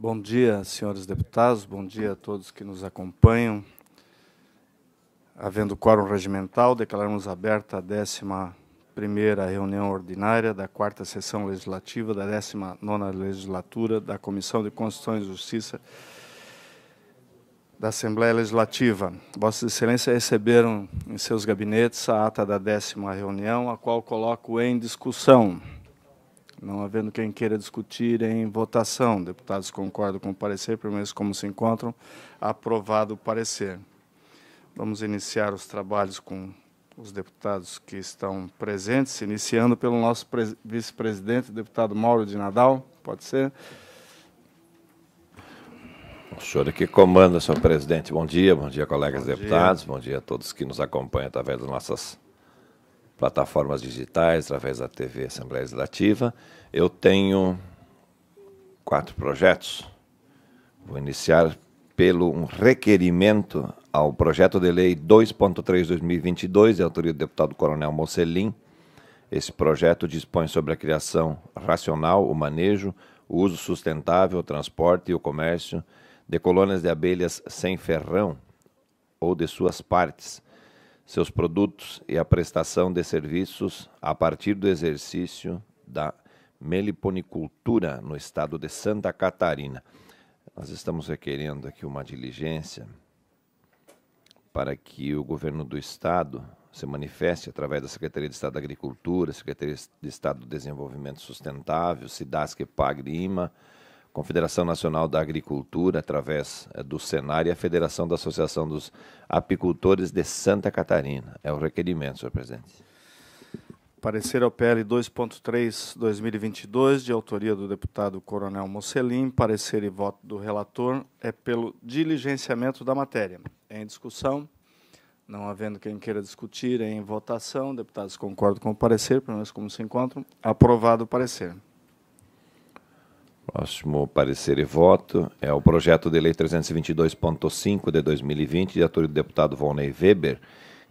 Bom dia, senhores deputados, bom dia a todos que nos acompanham. Havendo quórum regimental, declaramos aberta a 11ª reunião ordinária da 4ª sessão legislativa da 19ª legislatura da Comissão de Constituição e Justiça da Assembleia Legislativa. Vossas Excelências receberam em seus gabinetes a ata da 10ª reunião, a qual coloco em discussão. Não havendo quem queira discutir, em votação. Deputados concordam com o parecer, permaneçam como se encontram. Aprovado o parecer. Vamos iniciar os trabalhos com os deputados que estão presentes, iniciando pelo nosso vice-presidente, deputado Mauro de Nadal. Pode ser? O senhor que comanda, senhor presidente. Bom dia, colegas deputados. Bom dia a todos que nos acompanham através das nossas plataformas digitais, através da TV Assembleia Legislativa. Eu tenho 4 projetos. Vou iniciar pelo um requerimento ao projeto de lei 2.3/2022, de autoria do deputado Coronel Mocelin. Esse projeto dispõe sobre a criação racional, o manejo, o uso sustentável, o transporte e o comércio de colônias de abelhas sem ferrão ou de suas partes, seus produtos e a prestação de serviços a partir do exercício da meliponicultura no estado de Santa Catarina. Nós estamos requerendo aqui uma diligência para que o governo do estado se manifeste através da Secretaria de Estado da Agricultura, Secretaria de Estado do Desenvolvimento Sustentável, SIDASC, PAGRI-IMA, Confederação Nacional da Agricultura, através do Senar e a Federação da Associação dos Apicultores de Santa Catarina. É o requerimento, senhor presidente. Parecer ao PL 2.3/2022, de autoria do deputado Coronel Mocelin. Parecer e voto do relator é pelo diligenciamento da matéria. Em discussão, não havendo quem queira discutir, em votação. Deputados concordam com o parecer, pelo menos como se encontram. Aprovado o parecer. Próximo parecer e voto é o projeto de lei 322.5 de 2020, de autoria do deputado Volney Weber,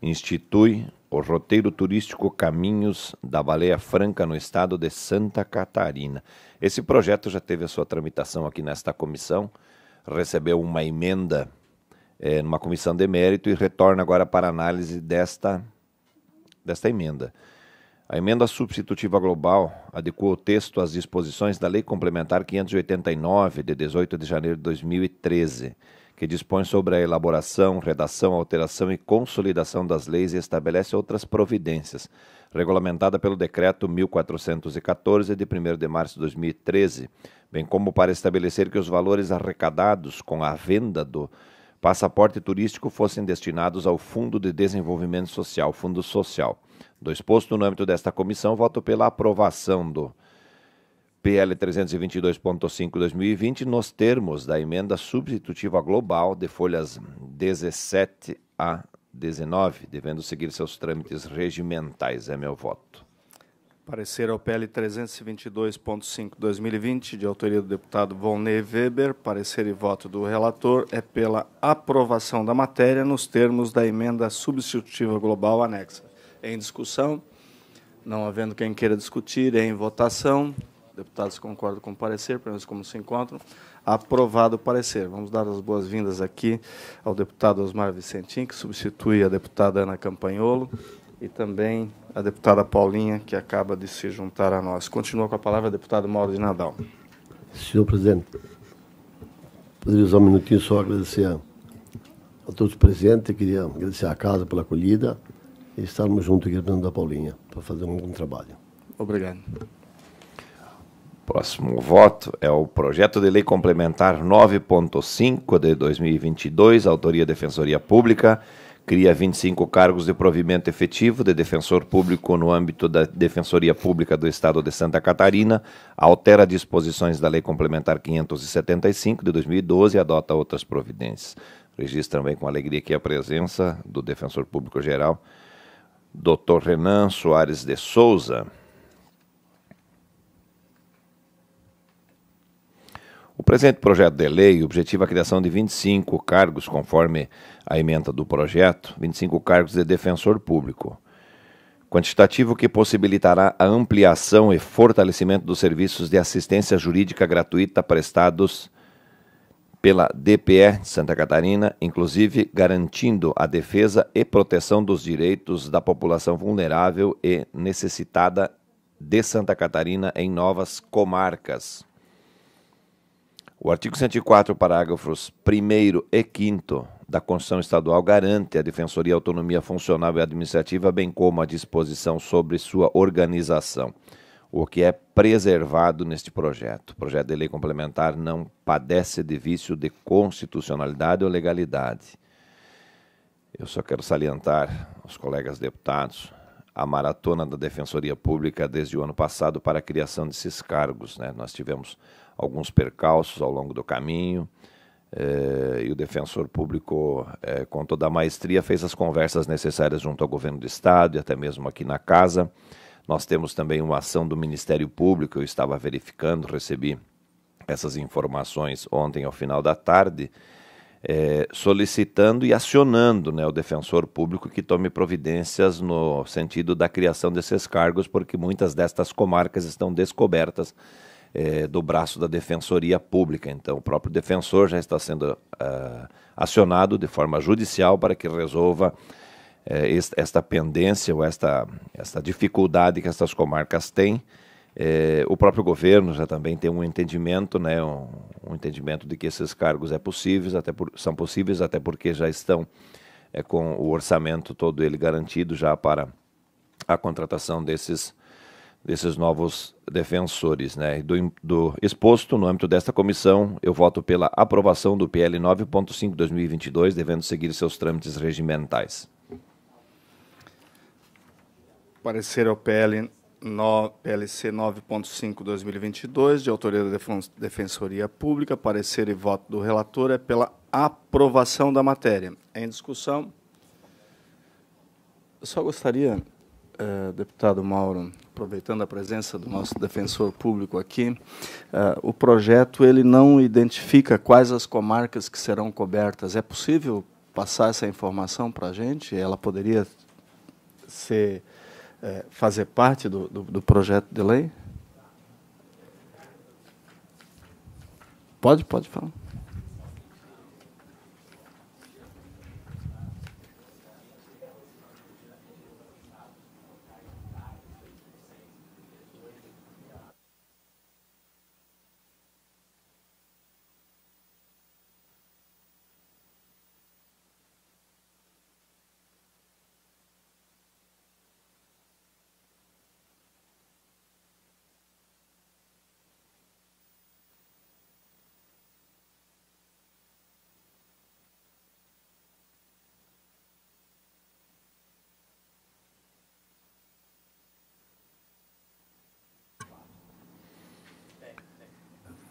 institui o roteiro turístico Caminhos da Baleia Franca no estado de Santa Catarina. Esse projeto já teve a sua tramitação aqui nesta comissão, recebeu uma emenda numa comissão de mérito e retorna agora para análise desta emenda. A emenda substitutiva global adequou o texto às disposições da Lei Complementar 589, de 18 de janeiro de 2013, que dispõe sobre a elaboração, redação, alteração e consolidação das leis e estabelece outras providências, regulamentada pelo Decreto 1414, de 1º de março de 2013, bem como para estabelecer que os valores arrecadados com a venda do passaporte turístico fossem destinados ao Fundo de Desenvolvimento Social, Fundo Social. Do exposto no âmbito desta comissão, voto pela aprovação do PL 322.5/2020 nos termos da emenda substitutiva global de folhas 17 a 19, devendo seguir seus trâmites regimentais. É meu voto. Parecer ao PL 322.5/2020, de autoria do deputado Volney Weber. Parecer e voto do relator é pela aprovação da matéria nos termos da emenda substitutiva global anexa. Em discussão, não havendo quem queira discutir, em votação. Deputados concordam com o parecer, pelo menos como se encontram. Aprovado o parecer. Vamos dar as boas-vindas aqui ao deputado Osmar Vicentim, que substitui a deputada Ana Campanholo, e também a deputada Paulinha, que acaba de se juntar a nós. Continua com a palavra o deputado Mauro de Nadal. Senhor presidente, poderia usar um minutinho só agradecer a todos os presentes. Queria agradecer à casa pela acolhida e estarmos juntos aqui da Paulinha para fazer um bom trabalho. Obrigado. Próximo voto é o projeto de lei complementar 9.5 de 2022, autoria Defensoria Pública, cria 25 cargos de provimento efetivo de defensor público no âmbito da Defensoria Pública do Estado de Santa Catarina, altera disposições da Lei Complementar 575 de 2012 e adota outras providências. Registro também com alegria aqui a presença do Defensor Público Geral, Dr. Renan Soares de Souza. O presente projeto de lei objetiva a criação de 25 cargos, conforme a ementa do projeto, 25 cargos de defensor público, quantitativo que possibilitará a ampliação e fortalecimento dos serviços de assistência jurídica gratuita prestados pela DPE de Santa Catarina, inclusive garantindo a defesa e proteção dos direitos da população vulnerável e necessitada de Santa Catarina em novas comarcas. O artigo 104, parágrafos 1º e 5º da Constituição Estadual garante à Defensoria autonomia funcional e administrativa, bem como a disposição sobre sua organização, o que é preservado neste projeto. O projeto de lei complementar não padece de vício de constitucionalidade ou legalidade. Eu só quero salientar aos colegas deputados a maratona da Defensoria Pública desde o ano passado para a criação desses cargos, né? Nós tivemos alguns percalços ao longo do caminho, e o defensor público, com toda a maestria, fez as conversas necessárias junto ao governo do Estado e até mesmo aqui na Casa. Nós temos também uma ação do Ministério Público, eu estava verificando, recebi essas informações ontem ao final da tarde, solicitando e acionando, né, o defensor público que tome providências no sentido da criação desses cargos, porque muitas destas comarcas estão descobertas do braço da Defensoria Pública. Então, o próprio defensor já está sendo acionado de forma judicial para que resolva esta pendência ou esta dificuldade que essas comarcas têm. O próprio governo já também tem um entendimento, né, um entendimento de que esses cargos são possíveis, até porque já estão com o orçamento todo ele garantido já para a contratação desses novos defensores, né? Do exposto no âmbito desta comissão, eu voto pela aprovação do PL 9.5/2022, devendo seguir seus trâmites regimentais. Parecer ao PLC 9.5/2022, de autoria da Defensoria Pública. Parecer e voto do relator é pela aprovação da matéria. Em discussão. Eu só gostaria, deputado Mauro, aproveitando a presença do nosso defensor público aqui, o projeto ele não identifica quais as comarcas que serão cobertas. É possível passar essa informação para a gente? Ela poderia fazer parte do projeto de lei? Pode falar.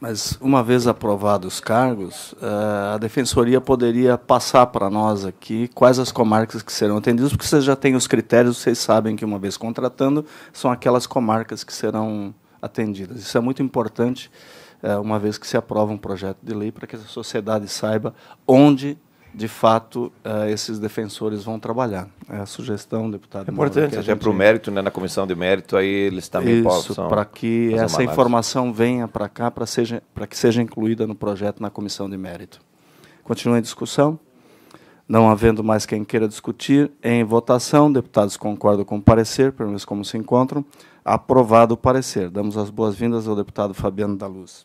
Mas, uma vez aprovados os cargos, a Defensoria poderia passar para nós aqui quais as comarcas que serão atendidas, porque vocês já têm os critérios, vocês sabem que, uma vez contratando, são aquelas comarcas que serão atendidas. Isso é muito importante, uma vez que se aprova um projeto de lei, para que a sociedade saiba onde, de fato, esses defensores vão trabalhar. É a sugestão, deputado. É importante, até para o mérito, né, na comissão de mérito, aí eles também possam... para que essa informação venha para cá, para que seja incluída no projeto na comissão de mérito. Continua em discussão. Não havendo mais quem queira discutir, em votação, deputados concordam com o parecer, pelo menos como se encontram. Aprovado o parecer. Damos as boas-vindas ao deputado Fabiano da Luz.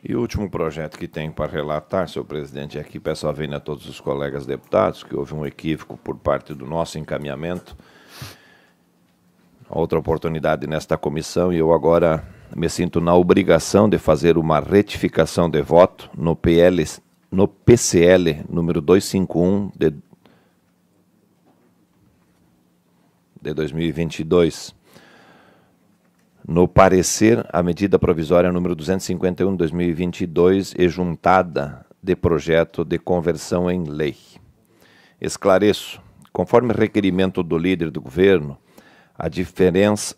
E o último projeto que tenho para relatar, senhor presidente, aqui peço a vênia a todos os colegas deputados, que houve um equívoco por parte do nosso encaminhamento. Outra oportunidade nesta comissão, e eu agora me sinto na obrigação de fazer uma retificação de voto no PCL número 251 de 2022. No parecer, a medida provisória número 251 de 2022 e juntada de projeto de conversão em lei. Esclareço, conforme requerimento do líder do governo, a diferença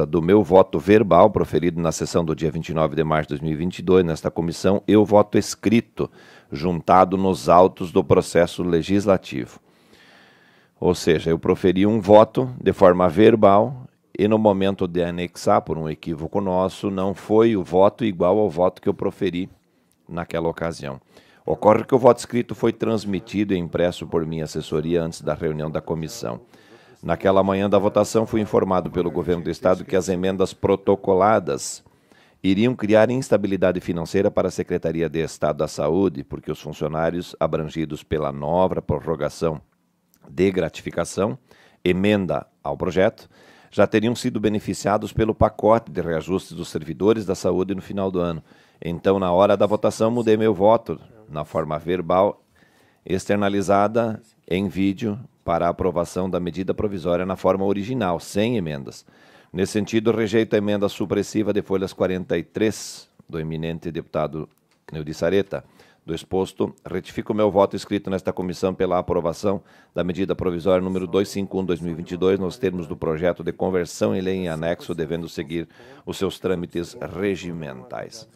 do meu voto verbal proferido na sessão do dia 29 de março de 2022, nesta comissão, e o voto escrito, juntado nos autos do processo legislativo. Ou seja, eu proferi um voto de forma verbal e no momento de anexar, por um equívoco nosso, não foi o voto igual ao voto que eu proferi naquela ocasião. Ocorre que o voto escrito foi transmitido e impresso por minha assessoria antes da reunião da comissão. Naquela manhã da votação, fui informado pelo governo do Estado que as emendas protocoladas iriam criar instabilidade financeira para a Secretaria de Estado da Saúde, porque os funcionários abrangidos pela nova prorrogação de gratificação, emenda ao projeto, já teriam sido beneficiados pelo pacote de reajustes dos servidores da saúde no final do ano. Então, na hora da votação, mudei meu voto na forma verbal externalizada em vídeo para a aprovação da medida provisória na forma original, sem emendas. Nesse sentido, rejeito a emenda supressiva de folhas 43 do eminente deputado Neudi Sareta. Do exposto, retifico meu voto escrito nesta comissão pela aprovação da medida provisória número 251/2022, nos termos do projeto de conversão em lei em anexo, devendo seguir os seus trâmites regimentais.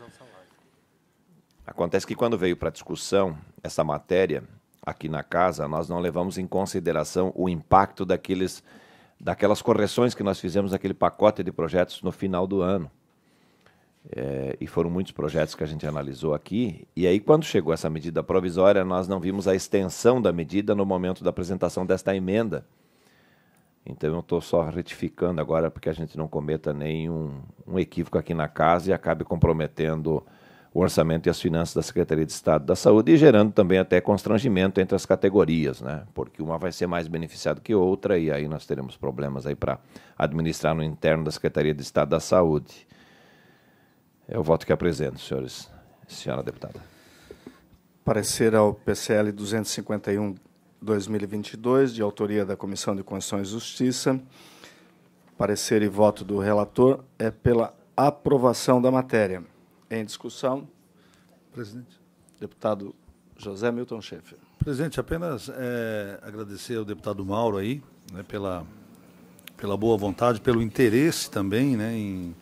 Acontece que quando veio para discussão essa matéria, aqui na casa, nós não levamos em consideração o impacto daquelas correções que nós fizemos naquele pacote de projetos no final do ano. E foram muitos projetos que a gente analisou aqui, e aí quando chegou essa medida provisória, nós não vimos a extensão da medida no momento da apresentação desta emenda. Então eu estou só retificando agora, porque a gente não cometa nenhum equívoco aqui na casa e acabe comprometendo o orçamento e as finanças da Secretaria de Estado da Saúde e gerando também até constrangimento entre as categorias, né? Porque uma vai ser mais beneficiada que outra e aí nós teremos problemas aí para administrar no interno da Secretaria de Estado da Saúde. É o voto que apresento, senhores. Senhora deputada. Parecer ao PCL 251/2022, de autoria da Comissão de Constituição e Justiça. Parecer e voto do relator é pela aprovação da matéria. Em discussão, presidente. Deputado José Milton Schaeffer. Presidente, apenas agradecer ao deputado Mauro aí, né, pela boa vontade, pelo interesse também, né, em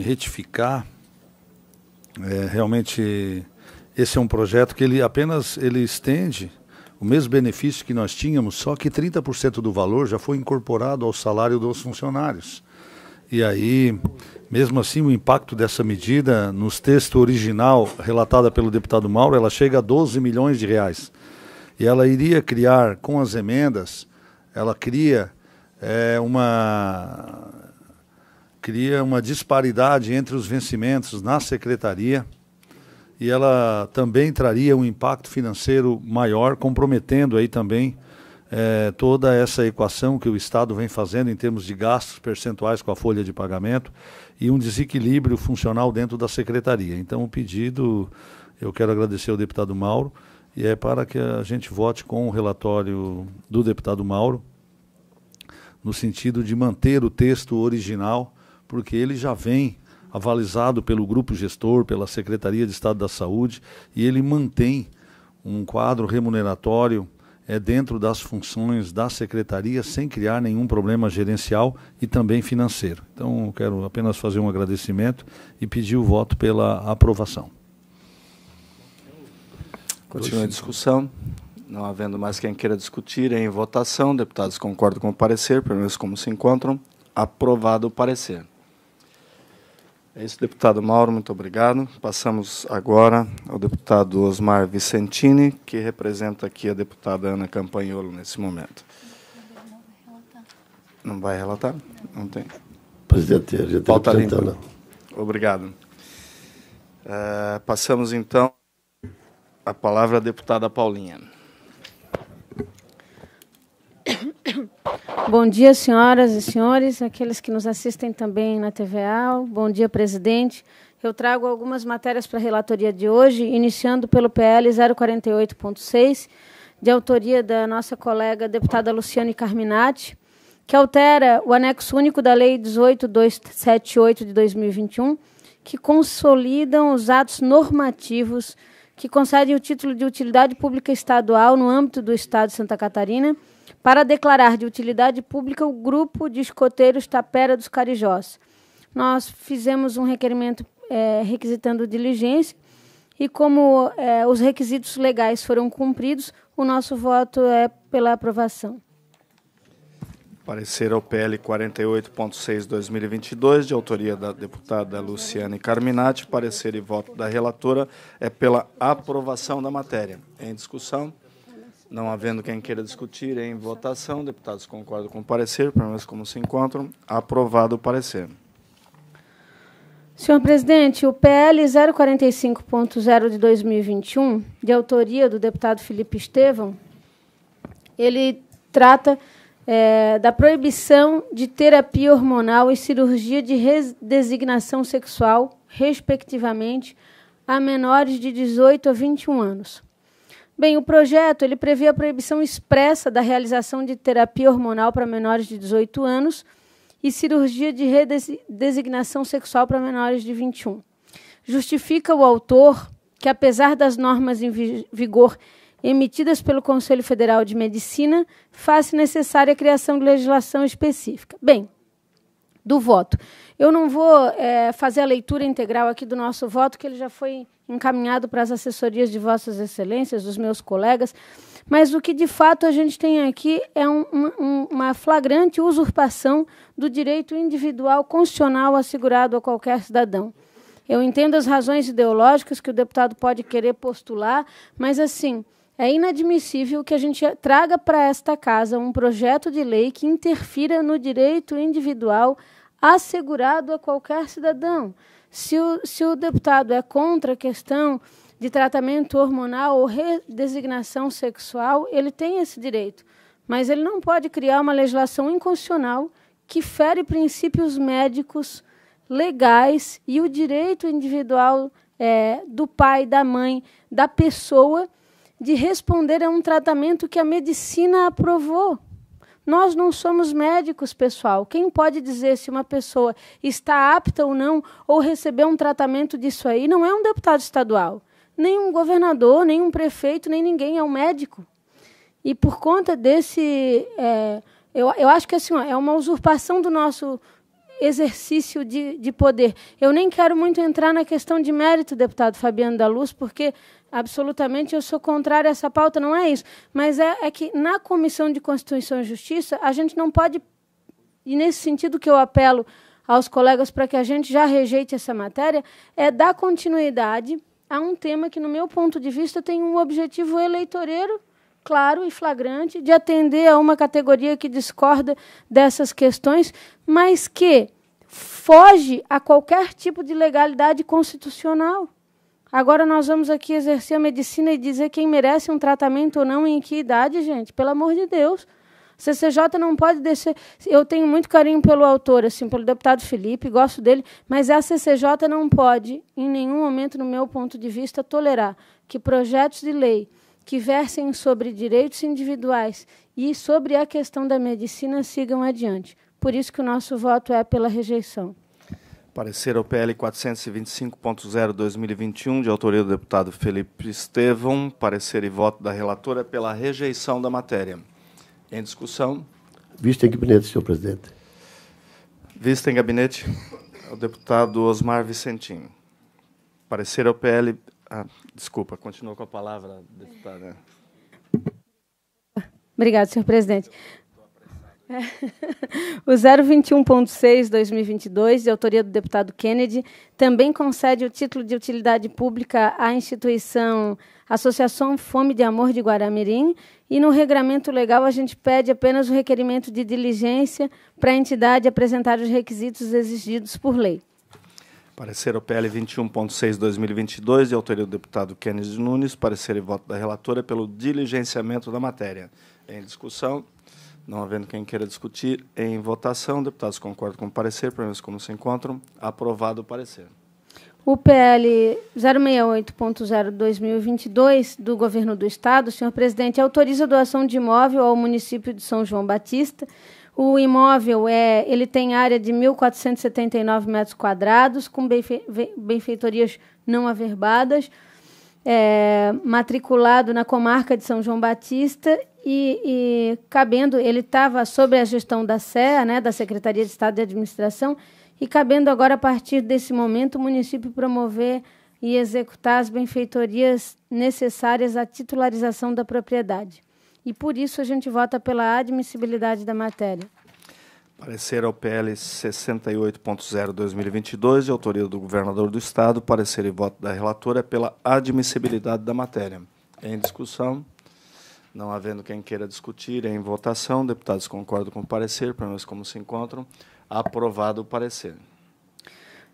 retificar. Realmente, esse é um projeto que ele estende o mesmo benefício que nós tínhamos, só que 30% do valor já foi incorporado ao salário dos funcionários. E aí, mesmo assim, o impacto dessa medida, nos texto original relatada pelo deputado Mauro, ela chega a 12 milhões de reais. E ela iria criar, com as emendas, ela cria uma disparidade entre os vencimentos na secretaria e ela também traria um impacto financeiro maior, comprometendo aí também toda essa equação que o Estado vem fazendo em termos de gastos percentuais com a folha de pagamento e um desequilíbrio funcional dentro da secretaria. Então, o pedido, eu quero agradecer ao deputado Mauro, e é para que a gente vote com o relatório do deputado Mauro, no sentido de manter o texto original, porque ele já vem avalizado pelo grupo gestor, pela Secretaria de Estado da Saúde, e ele mantém um quadro remuneratório dentro das funções da Secretaria, sem criar nenhum problema gerencial e também financeiro. Então, eu quero apenas fazer um agradecimento e pedir o voto pela aprovação. Continua a discussão. Não havendo mais quem queira discutir, em votação, deputados concordam com o parecer, pelo menos como se encontram. Aprovado o parecer. É isso, deputado Mauro, muito obrigado. Passamos agora ao deputado Osmar Vicentini, que representa aqui a deputada Ana Campanholo nesse momento. Não vai relatar? Não tem. Presidente, a gente pauta limpa. Obrigado. Passamos, então, a palavra à deputada Paulinha. Bom dia, senhoras e senhores, aqueles que nos assistem também na TVA. Bom dia, presidente. Eu trago algumas matérias para a relatoria de hoje, iniciando pelo PL 048.6, de autoria da nossa colega deputada Luciane Carminati, que altera o anexo único da Lei 18.278 de 2021, que consolidam os atos normativos que concedem o título de utilidade pública estadual no âmbito do Estado de Santa Catarina, para declarar de utilidade pública o grupo de escoteiros Tapera dos Carijós. Nós fizemos um requerimento requisitando diligência e, como os requisitos legais foram cumpridos, o nosso voto é pela aprovação. Parecer ao PL 48.6/2022, de autoria da deputada Luciane Carminati. Parecer e voto da relatora é pela aprovação da matéria. Em discussão? Não havendo quem queira discutir, em votação. Deputados concordam com o parecer, permanecem como se encontram. Aprovado o parecer. Senhor presidente, o PL 045.0 de 2021, de autoria do deputado Felipe Estevão, ele trata da proibição de terapia hormonal e cirurgia de redesignação sexual, respectivamente, a menores de 18 a 21 anos. Bem, o projeto ele prevê a proibição expressa da realização de terapia hormonal para menores de 18 anos e cirurgia de redesignação sexual para menores de 21. Justifica o autor que, apesar das normas em vigor emitidas pelo Conselho Federal de Medicina, faz necessária a criação de legislação específica. Bem, do voto. Eu não vou fazer a leitura integral aqui do nosso voto, que ele já foi encaminhado para as assessorias de Vossas Excelências, dos meus colegas, mas o que, de fato, a gente tem aqui é uma flagrante usurpação do direito individual constitucional assegurado a qualquer cidadão. Eu entendo as razões ideológicas que o deputado pode querer postular, mas, assim, é inadmissível que a gente traga para esta casa um projeto de lei que interfira no direito individual assegurado a qualquer cidadão. Se o deputado é contra a questão de tratamento hormonal ou redesignação sexual, ele tem esse direito. Mas ele não pode criar uma legislação inconstitucional que fere princípios médicos legais e o direito individual do pai, da mãe, da pessoa, de responder a um tratamento que a medicina aprovou. Nós não somos médicos, pessoal. Quem pode dizer se uma pessoa está apta ou não, ou receber um tratamento disso aí, não é um deputado estadual, nem um governador, nem um prefeito, nem ninguém, é um médico. E por conta desse... eu acho que assim, é uma usurpação do nosso exercício de poder. Eu nem quero muito entrar na questão de mérito, deputado Fabiano da Luz, porque absolutamente eu sou contrária a essa pauta, não é isso. Mas é que na Comissão de Constituição e Justiça a gente não pode, e nesse sentido que eu apelo aos colegas para que a gente já rejeite essa matéria, é dar continuidade a um tema que, no meu ponto de vista, tem um objetivo eleitoreiro claro e flagrante de atender a uma categoria que discorda dessas questões, mas que foge a qualquer tipo de legalidade constitucional. Agora nós vamos aqui exercer a medicina e dizer quem merece um tratamento ou não, em que idade, gente? Pelo amor de Deus. CCJ não pode descer... Eu tenho muito carinho pelo autor, assim, pelo deputado Felipe, gosto dele, mas a CCJ não pode, em nenhum momento, no meu ponto de vista, tolerar que projetos de lei que versem sobre direitos individuais e sobre a questão da medicina sigam adiante. Por isso que o nosso voto é pela rejeição. Parecer ao PL 425.0/2021, de autoria do deputado Felipe Estevão. Parecer e voto da relatora é pela rejeição da matéria. Em discussão? Vista em gabinete, senhor presidente. Vista em gabinete, o deputado Osmar Vicentim. Parecer ao PL... desculpa, continua com a palavra, deputada. Obrigada, senhor presidente. O 021.6/2022, de autoria do deputado Kennedy, também concede o título de utilidade pública à instituição Associação Fome de Amor de Guaramirim, e no regramento legal a gente pede apenas o requerimento de diligência para a entidade apresentar os requisitos exigidos por lei. Parecer ao PL 21.6/2022, de autoria do deputado Kennedy Nunes. Parecer e voto da relatora pelo diligenciamento da matéria. Em discussão? Não havendo quem queira discutir, em votação, deputados concordam com o parecer, pelo menos como se encontram. Aprovado o parecer. O PL 068.0/2022, do Governo do Estado, senhor presidente, autoriza a doação de imóvel ao município de São João Batista. O imóvel ele tem área de 1.479 metros quadrados, com benfeitorias não averbadas, matriculado na comarca de São João Batista e cabendo, ele estava sob a gestão da SEA, né, da Secretaria de Estado de Administração, e cabendo agora, a partir desse momento, o município promover e executar as benfeitorias necessárias à titularização da propriedade. E, por isso, a gente vota pela admissibilidade da matéria. Parecer ao PL 68.0/2022, de autoria do governador do Estado. Parecer e voto da relatora é pela admissibilidade da matéria. Em discussão. Não havendo quem queira discutir, em votação. Deputados concordam com o parecer, permanecem como se encontram. Aprovado o parecer.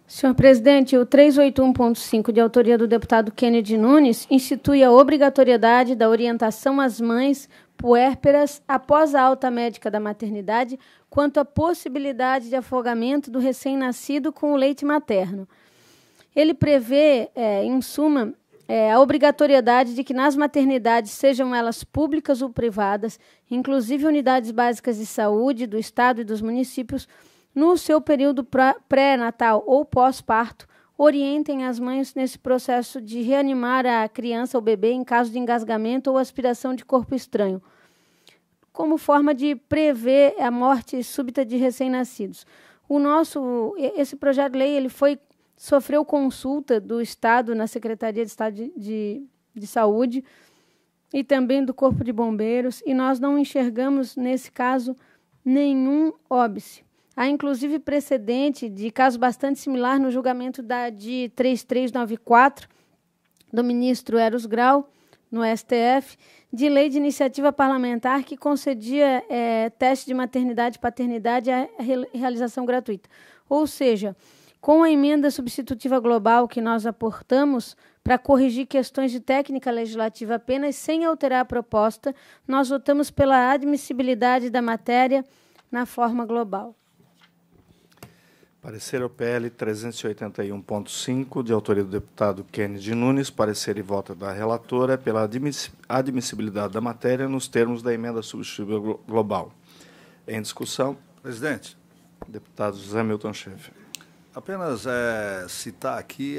Senhor presidente, o 381.5, de autoria do deputado Kennedy Nunes, institui a obrigatoriedade da orientação às mães puérperas após a alta médica da maternidade quanto à possibilidade de afogamento do recém-nascido com o leite materno. Ele prevê, em suma, a obrigatoriedade de que nas maternidades, sejam elas públicas ou privadas, inclusive unidades básicas de saúde do Estado e dos municípios, no seu período pré-natal ou pós-parto, orientem as mães nesse processo de reanimar a criança ou bebê em caso de engasgamento ou aspiração de corpo estranho, como forma de prever a morte súbita de recém-nascidos. Esse projeto de lei sofreu consulta do Estado na Secretaria de Estado de Saúde e também do Corpo de Bombeiros, e nós não enxergamos, nesse caso, nenhum óbice. Há, inclusive, precedente de caso bastante similar no julgamento de 3394 do ministro Eros Grau, no STF, de lei de iniciativa parlamentar que concedia teste de maternidade e paternidade à realização gratuita. Ou seja, com a emenda substitutiva global que nós aportamos para corrigir questões de técnica legislativa apenas sem alterar a proposta, nós votamos pela admissibilidade da matéria na forma global. Parecer ao PL 381.5, de autoria do deputado Kennedy Nunes. Parecer e voto da relatora pela admissibilidade da matéria nos termos da emenda substitutiva global. Em discussão. Presidente. Deputado José Milton Schaeffer. Apenas citar aqui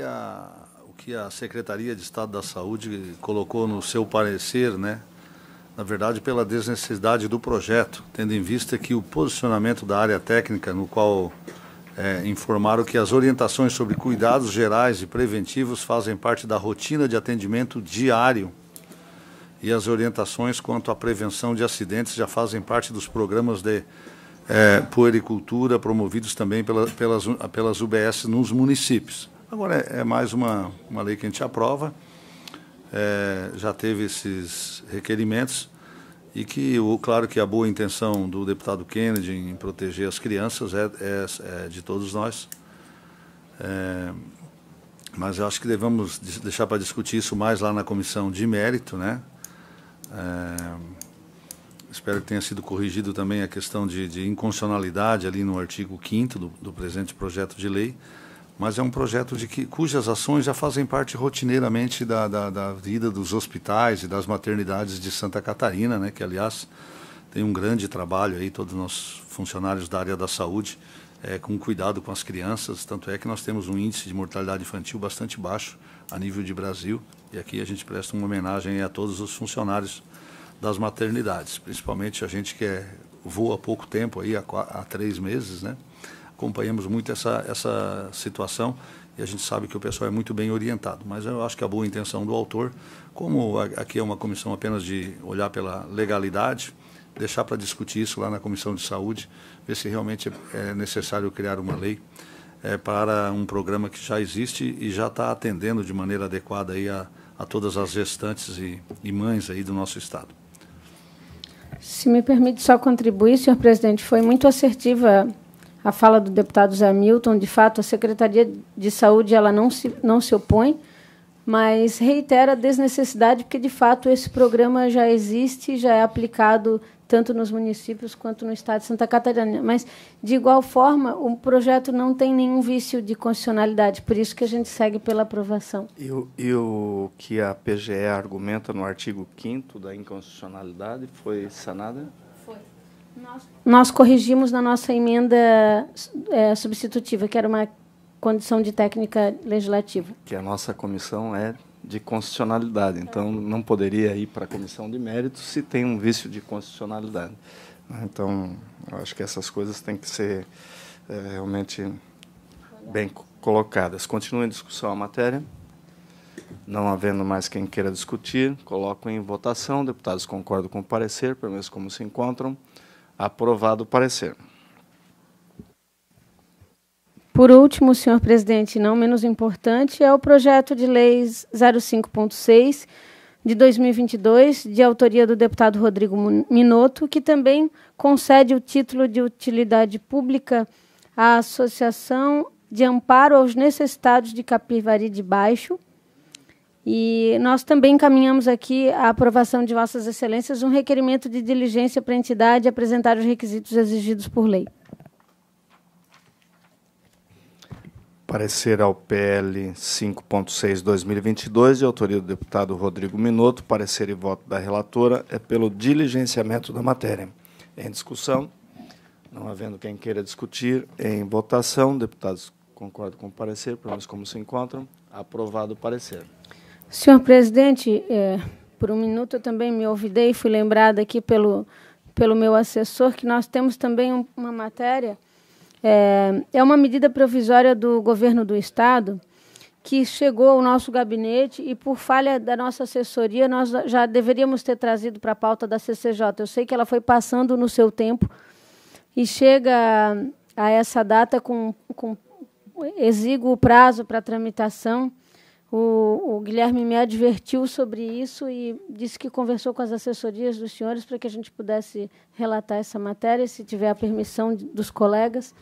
o que a Secretaria de Estado da Saúde colocou no seu parecer, né? Na verdade, pela desnecessidade do projeto, tendo em vista que o posicionamento da área técnica, no qual informaram que as orientações sobre cuidados gerais e preventivos fazem parte da rotina de atendimento diário e as orientações quanto à prevenção de acidentes já fazem parte dos programas de puericultura promovidos também pelas UBS nos municípios. Agora é mais uma lei que a gente aprova, já teve esses requerimentos e que, claro que a boa intenção do deputado Kennedy em proteger as crianças é de todos nós, mas eu acho que devemos deixar para discutir isso mais lá na comissão de mérito, né? Espero que tenha sido corrigido também a questão de inconstitucionalidade ali no artigo 5º do presente projeto de lei, mas é um projeto cujas ações já fazem parte rotineiramente da vida dos hospitais e das maternidades de Santa Catarina, né, que, aliás, tem um grande trabalho aí, todos nós funcionários da área da saúde, com cuidado com as crianças, tanto é que nós temos um índice de mortalidade infantil bastante baixo a nível de Brasil, e aqui a gente presta uma homenagem a todos os funcionários das maternidades, principalmente a gente que voa há pouco tempo, aí, há 3 meses, né? Acompanhamos muito essa situação e a gente sabe que o pessoal é muito bem orientado. Mas eu acho que a boa intenção do autor, como aqui é uma comissão apenas de olhar pela legalidade, deixar para discutir isso lá na Comissão de Saúde, ver se realmente é necessário criar uma lei para um programa que já existe e já está atendendo de maneira adequada aí a todas as gestantes e mães aí do nosso Estado. Se me permite só contribuir, senhor presidente, foi muito assertiva a fala do deputado Zé Milton. De fato, a Secretaria de Saúde ela não se opõe, mas reitera a desnecessidade, porque, de fato, esse programa já existe, já é aplicado tanto nos municípios quanto no Estado de Santa Catarina. Mas, de igual forma, o projeto não tem nenhum vício de constitucionalidade, por isso que a gente segue pela aprovação. E o que a PGE argumenta no artigo 5º da inconstitucionalidade foi sanada? Foi. Nós corrigimos na nossa emenda substitutiva, que era uma condição de técnica legislativa. Que a nossa comissão é de constitucionalidade, então não poderia ir para a comissão de mérito se tem um vício de constitucionalidade. Então, eu acho que essas coisas têm que ser realmente bem colocadas. Continua em discussão a matéria. Não havendo mais quem queira discutir, coloco em votação. Deputados concordam com o parecer, pelo menos como se encontram. Aprovado o parecer. Por último, senhor presidente, não menos importante, é o projeto de lei 05.6 de 2022, de autoria do deputado Rodrigo Minotto, que também concede o título de utilidade pública à Associação de Amparo aos Necessitados de Capivari de Baixo. E nós também encaminhamos aqui a aprovação de Vossas Excelências um requerimento de diligência para a entidade apresentar os requisitos exigidos por lei. Parecer ao PL 5.6/2022, de autoria do deputado Rodrigo Minotto. Parecer e voto da relatora é pelo diligenciamento da matéria. Em discussão, não havendo quem queira discutir, em votação, deputados concordam com o parecer, pelo menos como se encontram. Aprovado o parecer. Senhor presidente, por um minuto eu também me olvidei, fui lembrada aqui pelo meu assessor, que nós temos também uma matéria. É uma medida provisória do governo do Estado que chegou ao nosso gabinete e, por falha da nossa assessoria, nós já deveríamos ter trazido para a pauta da CCJ. Eu sei que ela foi passando no seu tempo e chega a essa data com exíguo prazo para tramitação. O Guilherme me advertiu sobre isso e disse que conversou com as assessorias dos senhores para que a gente pudesse relatar essa matéria, se tiver a permissão dos colegas.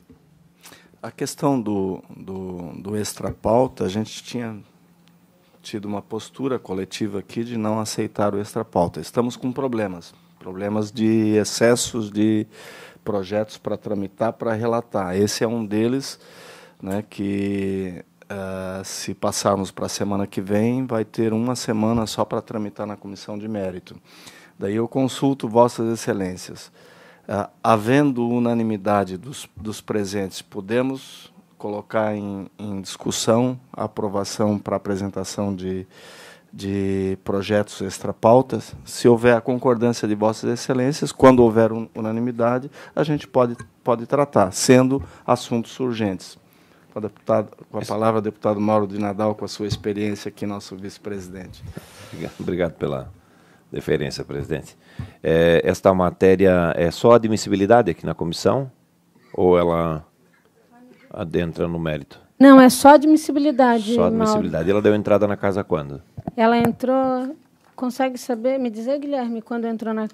A questão do extra-pauta, a gente tinha tido uma postura coletiva aqui de não aceitar o extra-pauta. Estamos com problemas de excessos de projetos para tramitar, para relatar. Esse é um deles, né, que, se passarmos para a semana que vem, vai ter uma semana só para tramitar na comissão de mérito. Daí eu consulto Vossas Excelências. Havendo unanimidade dos presentes, podemos colocar em discussão a aprovação para apresentação de projetos extra-pautas. Se houver a concordância de Vossas Excelências, quando houver unanimidade, a gente pode tratar, sendo assuntos urgentes. Com a palavra, o deputado Mauro de Nadal, com a sua experiência aqui, nosso vice-presidente. Obrigado pela deferência, presidente. Esta matéria é só admissibilidade aqui na comissão ou ela adentra no mérito? Não, é só admissibilidade. Só admissibilidade. Ela deu entrada na casa quando? Ela entrou, consegue saber, me dizer, Guilherme, quando entrou na...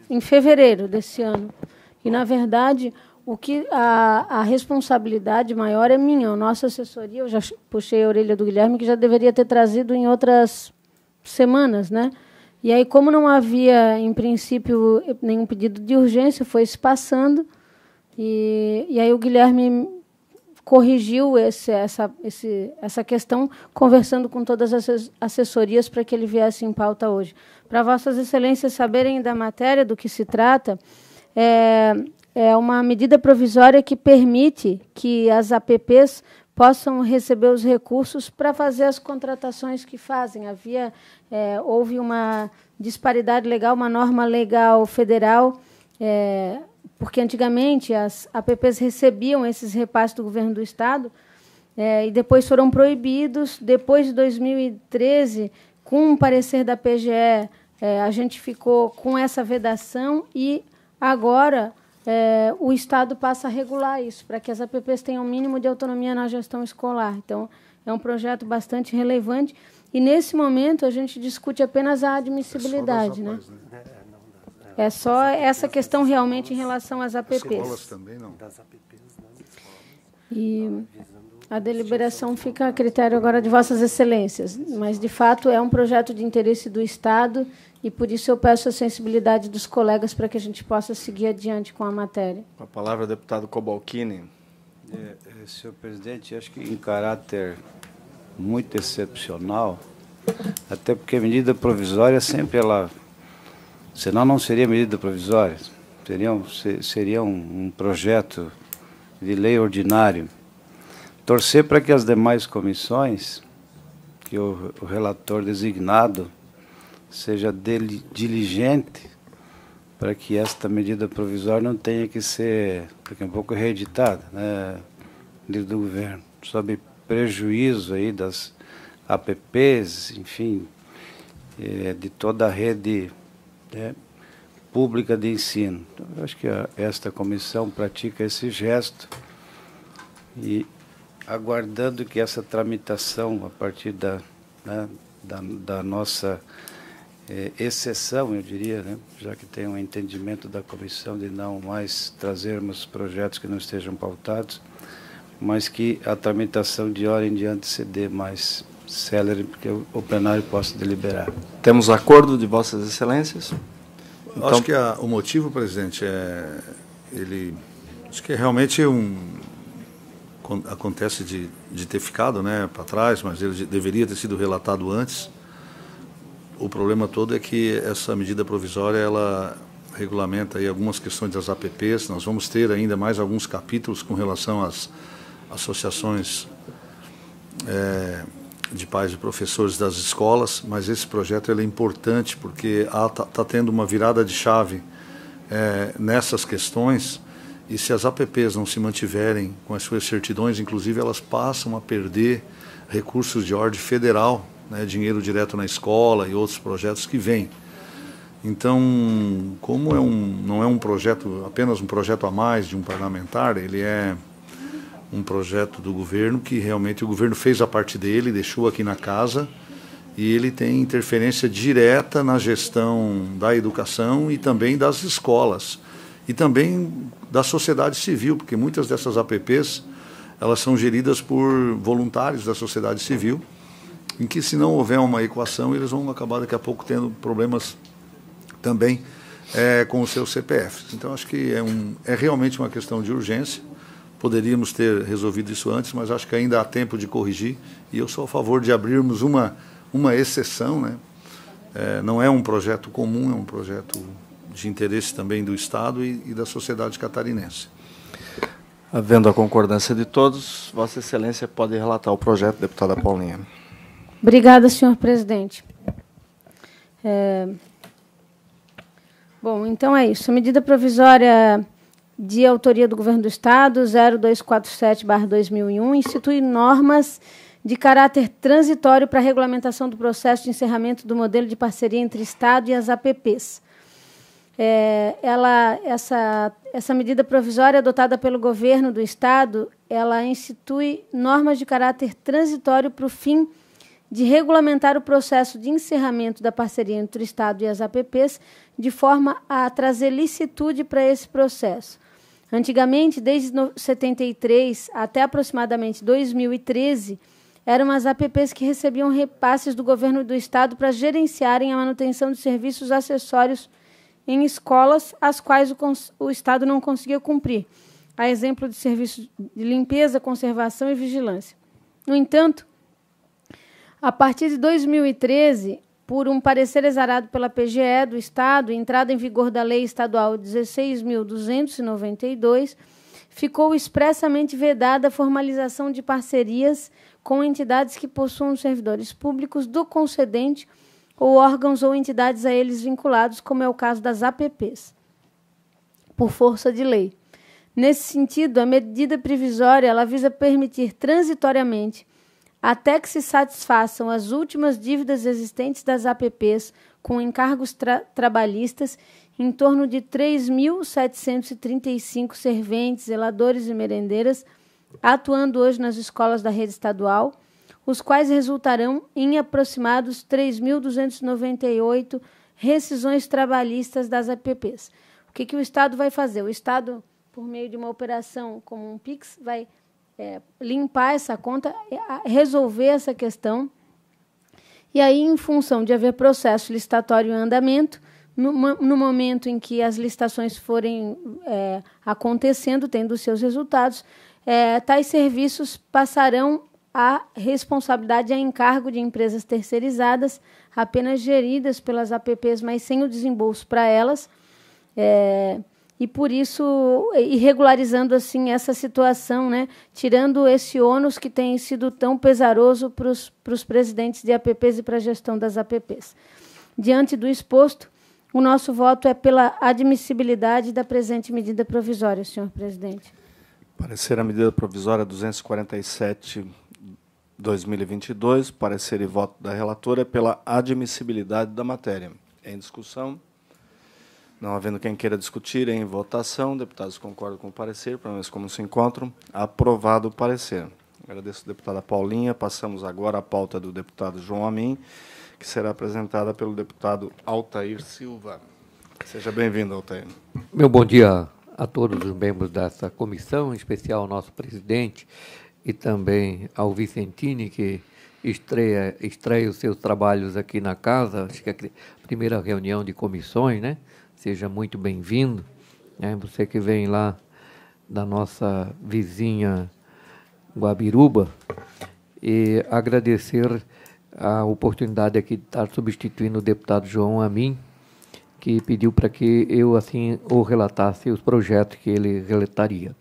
em fevereiro desse ano. E, na verdade, a responsabilidade maior é minha. A nossa assessoria, eu já puxei a orelha do Guilherme, que já deveria ter trazido em outras semanas, né? E aí, como não havia, em princípio, nenhum pedido de urgência, foi se passando, e aí o Guilherme corrigiu essa questão, conversando com todas as assessorias para que ele viesse em pauta hoje. Para Vossas Excelências saberem da matéria, do que se trata, é uma medida provisória que permite que as APPs possam receber os recursos para fazer as contratações que fazem. Houve uma disparidade legal, uma norma legal federal, porque antigamente as APPs recebiam esses repasses do governo do Estado e depois foram proibidos. Depois de 2013, com um parecer da PGE, a gente ficou com essa vedação e agora o Estado passa a regular isso, para que as APPs tenham o mínimo de autonomia na gestão escolar. Então, é um projeto bastante relevante. E, nesse momento, a gente discute apenas a admissibilidade. Né? É só essa questão realmente em relação às APPs. Escolas também não. E a deliberação fica a critério agora de Vossas Excelências. Mas, de fato, é um projeto de interesse do Estado e, por isso, eu peço a sensibilidade dos colegas para que a gente possa seguir adiante com a matéria. Com a palavra, o deputado Cobalcini. Senhor presidente, acho que em caráter muito excepcional, até porque a medida provisória sempre senão não seria medida provisória, seria um projeto de lei ordinário. Torcer para que as demais comissões, que o relator designado seja diligente para que esta medida provisória não tenha que ser daqui a pouco reeditada, né, do governo, sob prejuízo aí das APPs, enfim, de toda a rede pública de ensino. Então, eu acho que esta comissão pratica esse gesto E aguardando que essa tramitação, a partir da nossa exceção, eu diria, né, já que tem um entendimento da comissão de não mais trazermos projetos que não estejam pautados, mas que a tramitação de hora em diante se dê mais célere, porque o plenário possa deliberar. Temos acordo de Vossas Excelências? Então, acho que o motivo, presidente, acho que realmente acontece de ter ficado, né, para trás, mas ele deveria ter sido relatado antes. O problema todo é que essa medida provisória, ela regulamenta aí algumas questões das APPs. Nós vamos ter ainda mais alguns capítulos com relação às associações de pais e professores das escolas, mas esse projeto ele é importante porque está tendo uma virada de chave nessas questões, e se as APPs não se mantiverem com as suas certidões, inclusive elas passam a perder recursos de ordem federal, né, dinheiro direto na escola e outros projetos que vêm. Então, como não é um projeto, apenas um projeto a mais de um parlamentar, ele é um projeto do governo que realmente o governo fez a parte dele, deixou aqui na casa, e ele tem interferência direta na gestão da educação e também das escolas, e também da sociedade civil, porque muitas dessas APPs, elas são geridas por voluntários da sociedade civil, em que, se não houver uma equação, eles vão acabar daqui a pouco tendo problemas também com os seus CPFs. Então, acho que é realmente uma questão de urgência. Poderíamos ter resolvido isso antes, mas acho que ainda há tempo de corrigir, e eu sou a favor de abrirmos uma exceção, né? Não é um projeto comum, é um projeto de interesse também do Estado e da sociedade catarinense. Havendo a concordância de todos, Vossa Excelência pode relatar o projeto, deputada Paulinha. Obrigada, senhor presidente. Bom, então é isso. A medida provisória de autoria do Governo do Estado, 0247/2001, institui normas de caráter transitório para a regulamentação do processo de encerramento do modelo de parceria entre Estado e as APPs. Essa medida provisória adotada pelo Governo do Estado, ela institui normas de caráter transitório para o fim de regulamentar o processo de encerramento da parceria entre o Estado e as APPs, de forma a trazer licitude para esse processo. Antigamente, desde 1973 até aproximadamente 2013, eram as APPs que recebiam repasses do Governo do Estado para gerenciarem a manutenção de serviços acessórios em escolas, as quais o Estado não conseguia cumprir, a exemplo de serviços de limpeza, conservação e vigilância. No entanto, a partir de 2013, por um parecer exarado pela PGE do Estado, entrada em vigor da Lei Estadual 16.292, ficou expressamente vedada a formalização de parcerias com entidades que possuam servidores públicos do concedente ou órgãos ou entidades a eles vinculados, como é o caso das APPs, por força de lei. Nesse sentido, a medida provisória ela visa permitir transitoriamente, até que se satisfaçam as últimas dívidas existentes das APPs com encargos trabalhistas, em torno de 3.735 serventes, zeladores e merendeiras, atuando hoje nas escolas da rede estadual, os quais resultarão em aproximados 3.298 rescisões trabalhistas das APPs. O que o Estado vai fazer? O Estado, por meio de uma operação como um PIX, vai limpar essa conta, resolver essa questão, e aí, em função de haver processo licitatório em andamento, no momento em que as licitações forem acontecendo, tendo os seus resultados, tais serviços passarão a responsabilidade a encargo de empresas terceirizadas, apenas geridas pelas APPs, mas sem o desembolso para elas, e por isso, regularizando assim essa situação, né, tirando esse ônus que tem sido tão pesaroso para os presidentes de APPs e para a gestão das APPs. Diante do exposto, o nosso voto é pela admissibilidade da presente medida provisória, senhor presidente. Parecer a medida provisória 247/2022, parecer e voto da relatora é pela admissibilidade da matéria. Em discussão, Não havendo quem queira discutir, em votação, deputados concordam com o parecer, pelo menos como se encontram, aprovado o parecer. Agradeço a deputada Paulinha. Passamos agora à pauta do deputado João Amin, que será apresentada pelo deputado Altair Silva. Seja bem-vindo, Altair. Meu bom dia a todos os membros dessa comissão, em especial ao nosso presidente e também ao Vicentini, que estreia os seus trabalhos aqui na casa. Acho que é a primeira reunião de comissões, né? Seja muito bem-vindo. Você que vem lá da nossa vizinha Guabiruba, e agradecer a oportunidade aqui de estar substituindo o deputado João Amin, que pediu para que eu assim o relatasse os projetos que ele relataria.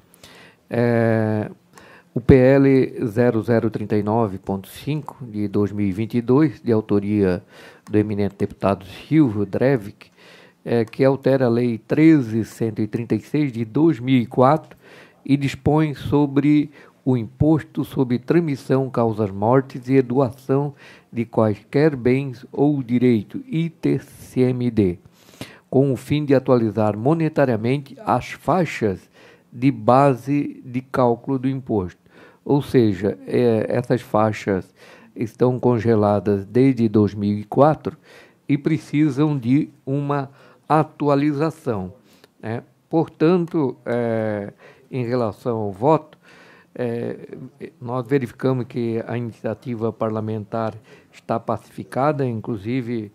O PL 0039.5 de 2022, de autoria do eminente deputado Silvio Drevik, que altera a Lei 13.136 de 2004 e dispõe sobre o imposto sobre transmissão, causas mortes e doação de quaisquer bens ou direito, ITCMD, com o fim de atualizar monetariamente as faixas de base de cálculo do imposto. Ou seja, essas faixas estão congeladas desde 2004 e precisam de uma atualização, né? Portanto, em relação ao voto, nós verificamos que a iniciativa parlamentar está pacificada, inclusive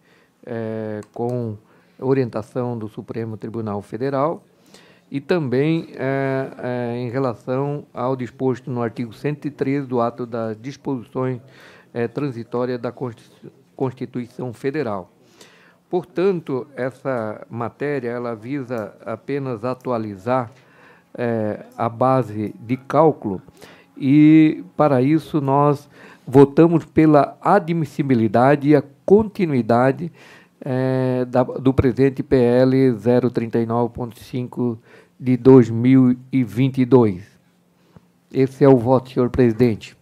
com orientação do Supremo Tribunal Federal, e também em relação ao disposto no artigo 113 do ato das disposições transitórias da Constituição Federal. Portanto, essa matéria ela visa apenas atualizar a base de cálculo, e para isso nós votamos pela admissibilidade e a continuidade do presente PL 039.5 de 2022. Esse é o voto, senhor presidente.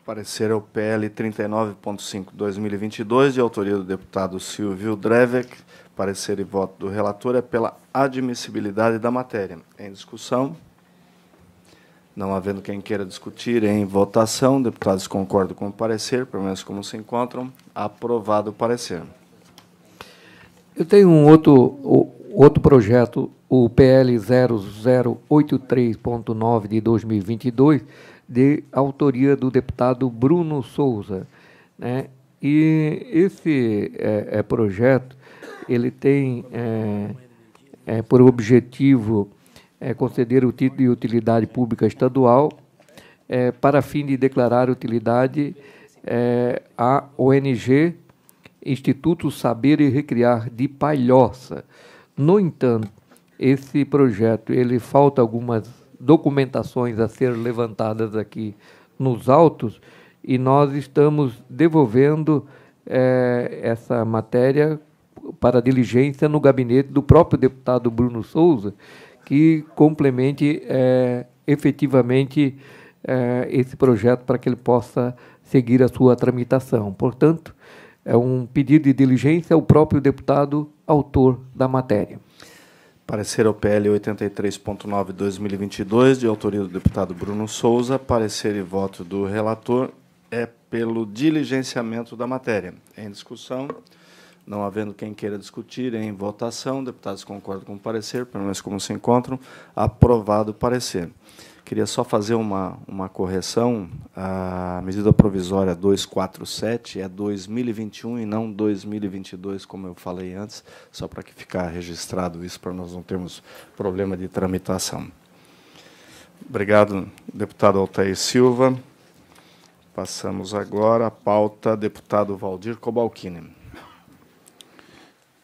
Parecer é o PL 39.5 de 2022, de autoria do deputado Silvio Drevik. Parecer e voto do relator é pela admissibilidade da matéria. Em discussão. Não havendo quem queira discutir, em votação, deputados concordam com o parecer, pelo menos como se encontram, aprovado o parecer. Eu tenho um outro projeto, o PL 0083.9 de 2022, de autoria do deputado Bruno Souza, né? E esse projeto ele tem por objetivo conceder o título de utilidade pública estadual para fim de declarar utilidade à ONG Instituto Saber e Recriar de Palhoça. No entanto, esse projeto ele falta algumas documentações a ser levantadas aqui nos autos, e nós estamos devolvendo essa matéria para diligência no gabinete do próprio deputado Bruno Souza, que complemente efetivamente esse projeto para que ele possa seguir a sua tramitação. Portanto, é um pedido de diligência ao próprio deputado autor da matéria. Parecer ao PL 83.9 de 2022, de autoria do deputado Bruno Souza. Parecer e voto do relator é pelo diligenciamento da matéria. Em discussão. Não havendo quem queira discutir, em votação, deputados concordam com o parecer, pelo menos como se encontram, aprovado o parecer. Queria só fazer uma correção. A medida provisória 247 é 2021 e não 2022, como eu falei antes, só para que ficar registrado isso, para nós não termos problema de tramitação. Obrigado, deputado Altair Silva. Passamos agora à pauta, deputado Valdir Cobalcini.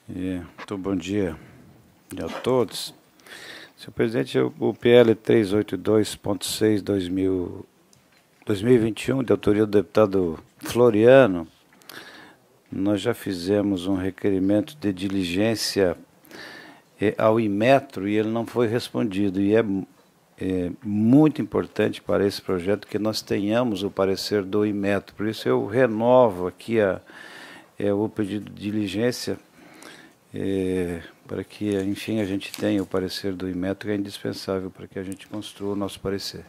Muito bom dia a todos. Senhor presidente, o PL 382.6 2021, de autoria do deputado Floriano, nós já fizemos um requerimento de diligência ao Inmetro e ele não foi respondido. E é muito importante para esse projeto que nós tenhamos o parecer do Inmetro. Por isso eu renovo aqui o pedido de diligência para que, enfim, a gente tenha o parecer do Inmetro, que é indispensável para que a gente construa o nosso parecer.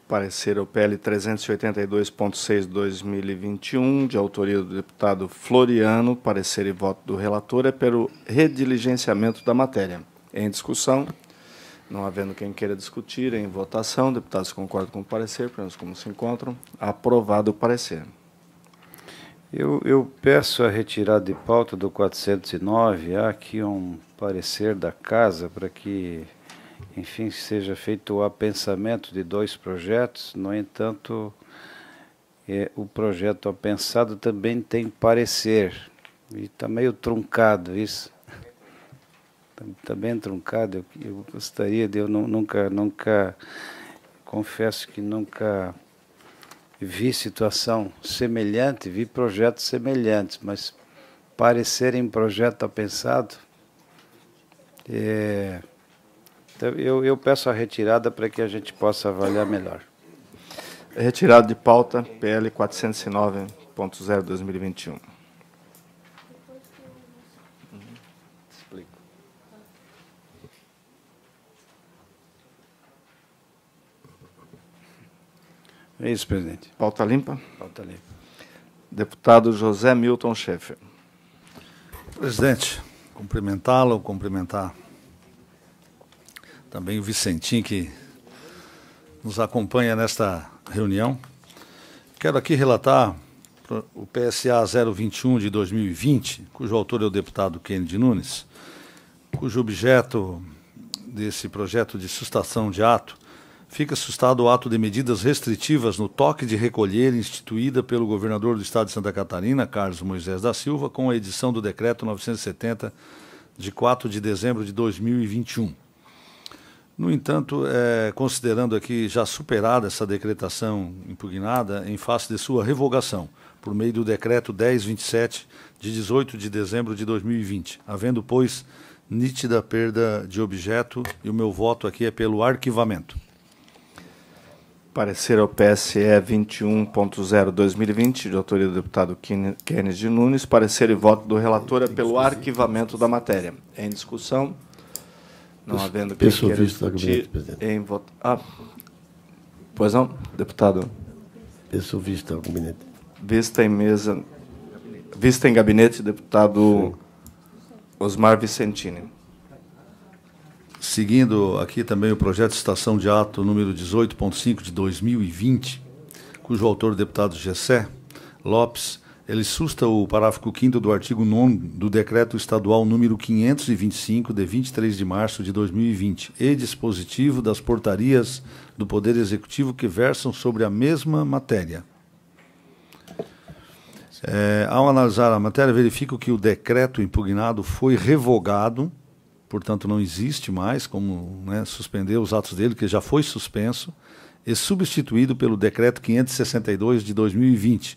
Parecer ao PL 382.6/2021, de autoria do deputado Floriano. Parecer e voto do relator é pelo rediligenciamento da matéria. Em discussão, não havendo quem queira discutir, em votação, deputados concordam com o parecer, pelo menos como se encontram. Aprovado o parecer. Eu peço a retirada de pauta do 409. Há aqui um parecer da Casa para que, enfim, seja feito o apensamento de 2 projetos. No entanto, o projeto apensado também tem parecer. E está meio truncado isso. Está bem truncado. Eu gostaria de... Eu nunca... Confesso que nunca vi situação semelhante, vi projetos semelhantes, mas parecer em projeto apensado... Então, eu peço a retirada para que a gente possa avaliar melhor. Retirado de pauta, PL 409.0/2021. Explico. É isso, presidente. Pauta limpa? Pauta limpa. Deputado José Milton Schaeffer. Presidente, cumprimentá-lo, cumprimentar também o Vicentim, que nos acompanha nesta reunião. Quero aqui relatar o PSA 021 de 2020, cujo autor é o deputado Kennedy Nunes, cujo objeto desse projeto de sustação de ato fica sustado o ato de medidas restritivas no toque de recolher instituída pelo governador do estado de Santa Catarina, Carlos Moisés da Silva, com a edição do decreto 970 de 4 de dezembro de 2021. No entanto, considerando aqui já superada essa decretação impugnada em face de sua revogação, por meio do decreto 1027 de 18 de dezembro de 2020, havendo, pois, nítida perda de objeto, e o meu voto aqui é pelo arquivamento. Parecer ao PSE 21.0/2020, de autoria do deputado Kennedy Nunes. Parecer e voto do relator é pelo arquivamento da matéria. Em discussão, não havendo quem queira discutir, em voto... pois não, deputado? Pessoa vista ao gabinete. Vista em mesa... Vista em gabinete, deputado Osmar Vicentini. Seguindo aqui também o projeto de citação de ato número 18.5 de 2020, cujo autor é o deputado Gessé Lopes, ele susta o parágrafo 5º do artigo 9º do decreto estadual número 525, de 23 de março de 2020, e dispositivo das portarias do Poder Executivo que versam sobre a mesma matéria. Ao analisar a matéria, verifico que o decreto impugnado foi revogado, portanto não existe mais como suspender os atos dele, que já foi suspenso, e substituído pelo decreto 562 de 2020,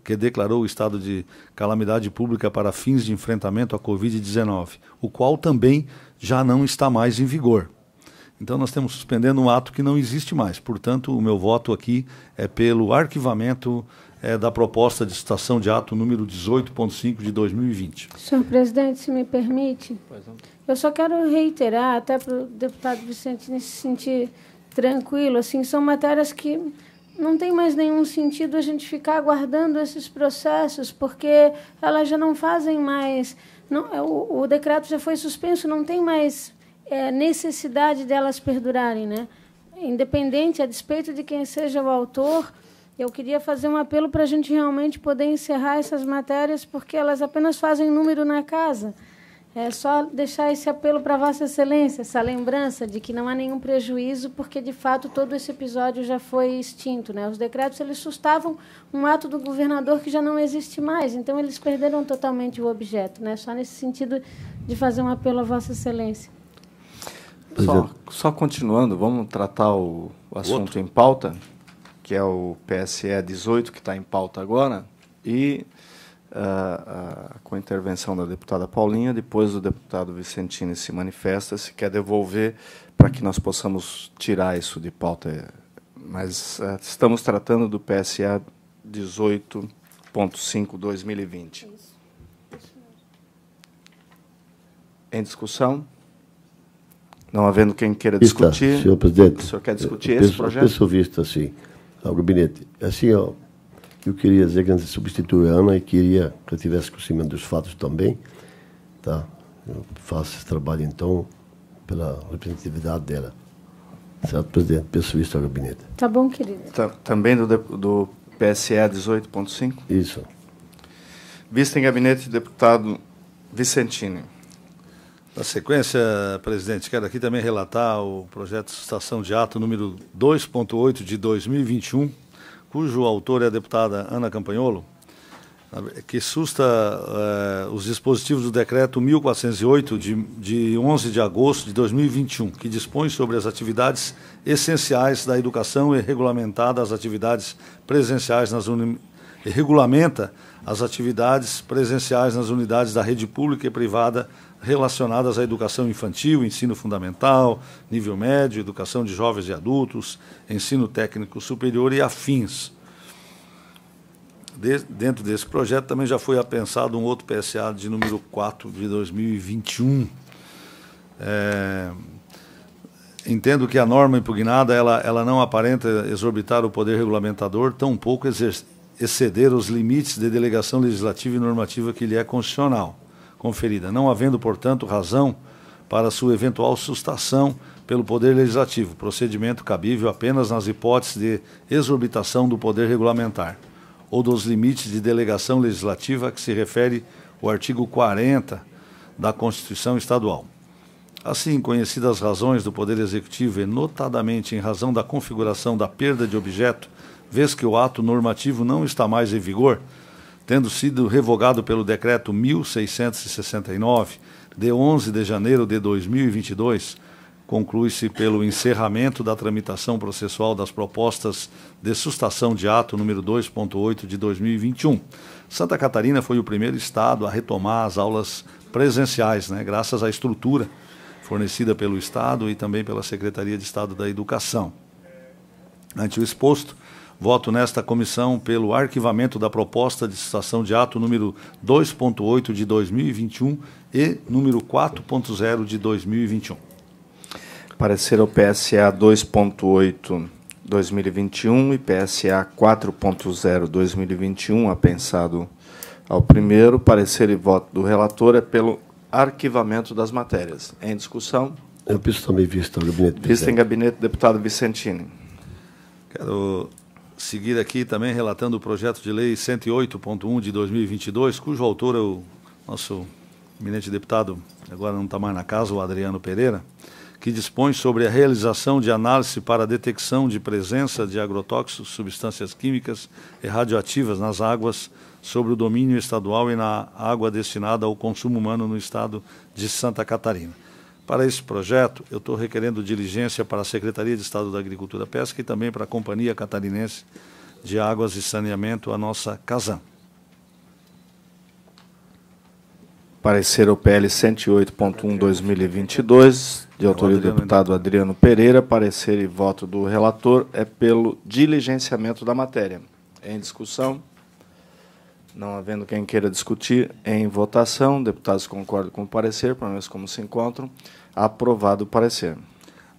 que declarou o estado de calamidade pública para fins de enfrentamento à Covid-19, o qual também já não está mais em vigor. Então nós estamos suspendendo um ato que não existe mais. Portanto, o meu voto aqui é pelo arquivamento da proposta de citação de ato número 18.5 de 2020. Senhor presidente, se me permite, eu só quero reiterar, até para o deputado Vicentini se sentir tranquilo, assim, são matérias que não tem mais nenhum sentido a gente ficar aguardando esses processos, porque elas já não fazem mais... o decreto já foi suspenso, não tem mais necessidade delas perdurarem, né? Independente, a despeito de quem seja o autor, eu queria fazer um apelo para a gente realmente poder encerrar essas matérias, porque elas apenas fazem número na casa. É só deixar esse apelo para Vossa Excelência, essa lembrança de que não há nenhum prejuízo, porque, de fato, todo esse episódio já foi extinto, né? Os decretos, eles sustavam um ato do governador que já não existe mais, então eles perderam totalmente o objeto, né? Só nesse sentido de fazer um apelo a Vossa Excelência. Só continuando, vamos tratar o assunto em pauta, que é o PSE 18, que está em pauta agora, e... com a intervenção da deputada Paulinha, depois o deputado Vicentini se manifesta, se quer devolver para que nós possamos tirar isso de pauta. Mas estamos tratando do PSA 18.5/2020. Em discussão? Não havendo quem queira discutir. Senhor presidente. O senhor quer discutir esse projeto? Eu penso visto assim, ao gabinete. Assim, ó, eu queria dizer que antes de substituir a Ana, e queria que eu tivesse conhecimento dos fatos também, tá? Eu faço esse trabalho, então, pela representatividade dela. Certo, presidente? Penso visto ao gabinete. Tá bom, querido. Também do PSE 18.5? Isso. Vista em gabinete, deputado Vicentini. Na sequência, presidente, quero aqui também relatar o projeto de sustação de ato número 2.8 de 2021, cujo autor é a deputada Ana Campanholo, que susta os dispositivos do decreto 1408 de 11 de agosto de 2021, que dispõe sobre as atividades essenciais da educação e regulamentada as atividades presenciais regulamenta as atividades presenciais nas unidades da rede pública e privada relacionadas à educação infantil, ensino fundamental, nível médio, educação de jovens e adultos, ensino técnico superior e afins. Dentro desse projeto também já foi apensado um outro PSA de número 4 de 2021. Entendo que a norma impugnada ela não aparenta exorbitar o poder regulamentador, tampouco exceder os limites de delegação legislativa e normativa que lhe é constitucional conferida, não havendo, portanto, razão para sua eventual sustação pelo Poder Legislativo, procedimento cabível apenas nas hipóteses de exorbitação do poder regulamentar ou dos limites de delegação legislativa a que se refere o artigo 40 da Constituição Estadual. Assim, conhecidas as razões do Poder Executivo e, notadamente, em razão da configuração da perda de objeto, vez que o ato normativo não está mais em vigor, tendo sido revogado pelo Decreto 1669, de 11 de janeiro de 2022, conclui-se pelo encerramento da tramitação processual das propostas de sustação de ato número 2.8 de 2021. Santa Catarina foi o primeiro estado a retomar as aulas presenciais, graças à estrutura fornecida pelo Estado e também pela Secretaria de Estado da Educação. Ante o exposto, voto nesta comissão pelo arquivamento da proposta de sustação de ato número 2.8 de 2021 e número 4.0 de 2021. Parecer ao PSA 2.8 2021 e PSA 4.0 2021, apensado ao primeiro. Parecer e voto do relator é pelo arquivamento das matérias. Em discussão? Eu penso também visto ao gabinete. Vista em gabinete, deputado Vicentini. Quero seguir aqui também relatando o projeto de lei 108.1 de 2022, cujo autor é o nosso eminente deputado, agora não está mais na casa, o Adriano Pereira, que dispõe sobre a realização de análise para a detecção de presença de agrotóxicos, substâncias químicas e radioativas nas águas sobre o domínio estadual e na água destinada ao consumo humano no estado de Santa Catarina. Para esse projeto, eu estou requerendo diligência para a Secretaria de Estado da Agricultura e Pesca e também para a Companhia Catarinense de Águas e Saneamento, a nossa Casan. Parecer ao PL 108.1/2022, de autoria do deputado Adriano Pereira. Parecer e voto do relator é pelo diligenciamento da matéria. Em discussão? Não havendo quem queira discutir, em votação, deputados concordam com o parecer, pelo menos como se encontram, aprovado o parecer.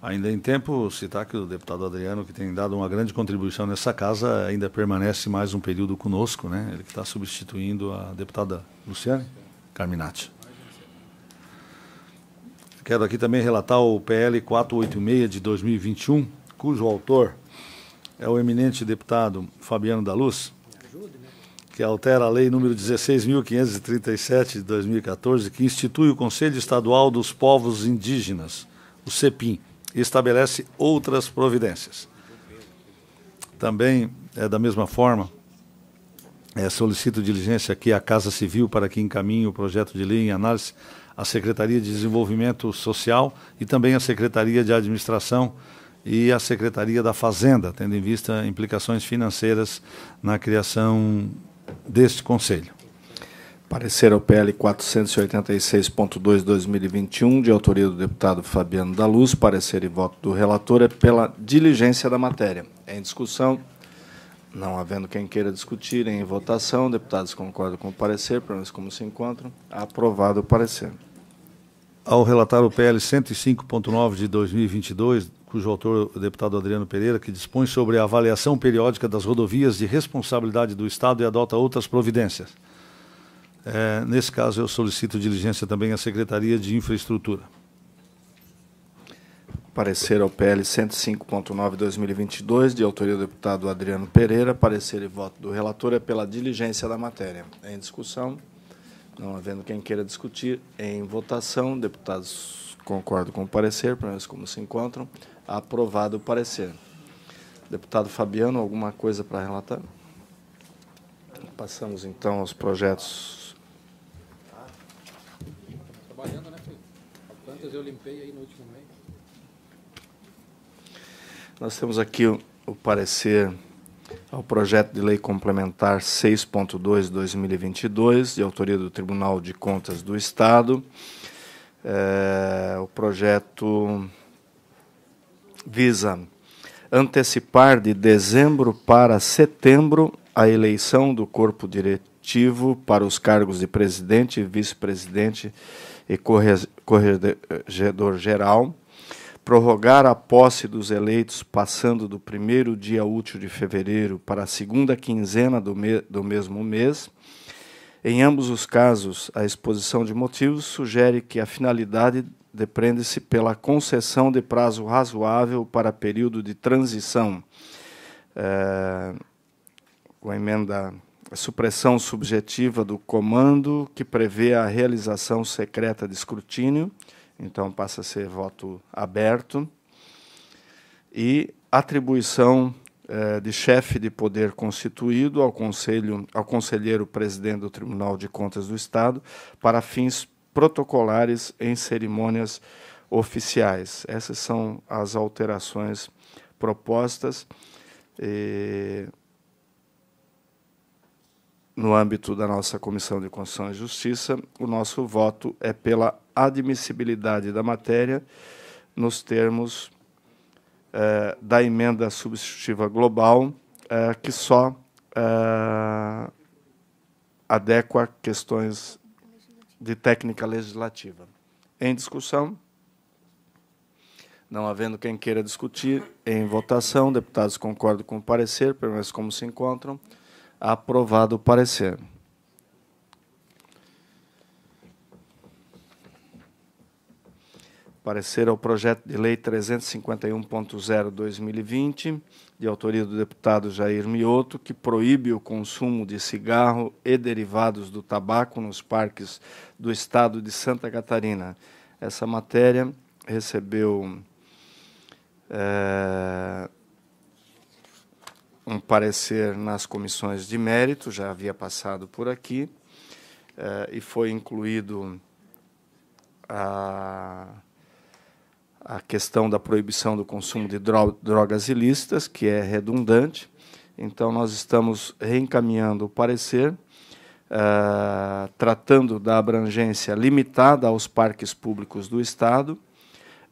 Ainda em tempo, citar que o deputado Adriano, que tem dado uma grande contribuição nessa casa, ainda permanece mais um período conosco, Ele que está substituindo a deputada Luciane Carminati. Quero aqui também relatar o PL 486 de 2021, cujo autor é o eminente deputado Fabiano da Luz, que altera a lei número 16.537 de 2014, que institui o Conselho Estadual dos Povos Indígenas, o CEPIM, e estabelece outras providências. Também, da mesma forma, solicito diligência aqui à Casa Civil para que encaminhe o projeto de lei em análise à Secretaria de Desenvolvimento Social e também à Secretaria de Administração e à Secretaria da Fazenda, tendo em vista implicações financeiras na criação deste Conselho. Parecer ao PL 486.2/2021, de autoria do deputado Fabiano da Luz. Parecer e voto do relator é pela diligência da matéria. Em discussão? Não havendo quem queira discutir, em votação, deputados concordam com o parecer, pelo menos como se encontram, aprovado o parecer. ao relatar o PL 105.9 de 2022, cujo autor é o deputado Adriano Pereira, que dispõe sobre a avaliação periódica das rodovias de responsabilidade do Estado e adota outras providências. Nesse caso, eu solicito diligência também à Secretaria de Infraestrutura. Parecer ao PL 105.9 de 2022, de autoria do deputado Adriano Pereira. Parecer e voto do relator é pela diligência da matéria. Em discussão, não havendo quem queira discutir, em votação, deputados concordam com o parecer, pelo menos como se encontram. Aprovado o parecer. Deputado Fabiano, alguma coisa para relatar? Passamos, então, aos projetos. Trabalhando, né, filho? Quantas eu limpei aí no último mês? Nós temos aqui o parecer ao projeto de lei complementar 6.2 de 2022, de autoria do Tribunal de Contas do Estado. O projeto visa antecipar de dezembro para setembro a eleição do corpo diretivo para os cargos de presidente, vice-presidente e corregedor-geral, prorrogar a posse dos eleitos passando do primeiro dia útil de fevereiro para a segunda quinzena do mesmo mês. Em ambos os casos, a exposição de motivos sugere que a finalidade depreende-se pela concessão de prazo razoável para período de transição, com a emenda a supressão subjetiva do comando, que prevê a realização secreta de escrutínio, então passa a ser voto aberto, e atribuição de chefe de poder constituído ao conselheiro presidente do Tribunal de Contas do Estado para fins protocolares em cerimônias oficiais. Essas são as alterações propostas. No âmbito da nossa Comissão de Constituição e Justiça, o nosso voto é pela admissibilidade da matéria nos termos da emenda substitutiva global, que só adequa questões de técnica legislativa. Em discussão, não havendo quem queira discutir, em votação, deputados concordam com o parecer, permanecem como se encontram. Aprovado o parecer. Parecer ao projeto de lei 351.0/2020, de autoria do deputado Jair Mioto, que proíbe o consumo de cigarro e derivados do tabaco nos parques do Estado de Santa Catarina. Essa matéria recebeu um parecer nas comissões de mérito, já havia passado por aqui, e foi incluído a questão da proibição do consumo de drogas ilícitas, que é redundante. Então, nós estamos reencaminhando o parecer, tratando da abrangência limitada aos parques públicos do Estado,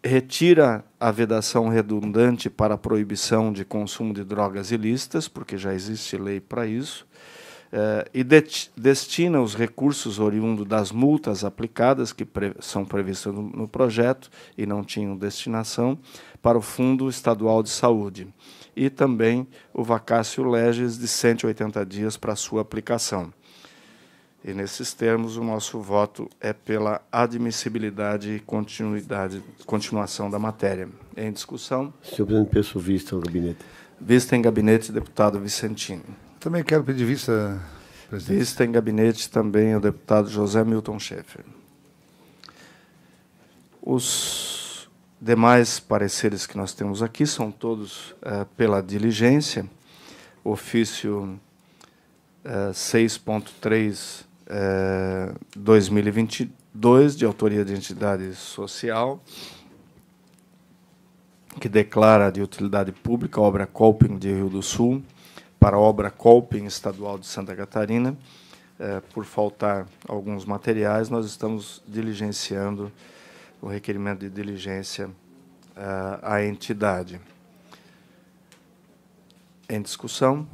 retira a vedação redundante para a proibição de consumo de drogas ilícitas, porque já existe lei para isso, e destina os recursos oriundos das multas aplicadas, que são previstas no projeto e não tinham destinação, para o Fundo Estadual de Saúde, e também o vacácio legis de 180 dias para sua aplicação. E, nesses termos, o nosso voto é pela admissibilidade e continuação da matéria. Em discussão. Senhor presidente, peço vista ao gabinete. Vista em gabinete, deputado Vicentino. Também quero pedir vista, presidente. Vista em gabinete também o deputado José Milton Schaeffer. Os demais pareceres que nós temos aqui são todos pela diligência. Ofício 6.3 2022, de autoria de entidade social, que declara de utilidade pública a obra Colping de Rio do Sul para a obra Colping Estadual de Santa Catarina. Por faltar alguns materiais, nós estamos diligenciando o requerimento de diligência à entidade. Em discussão.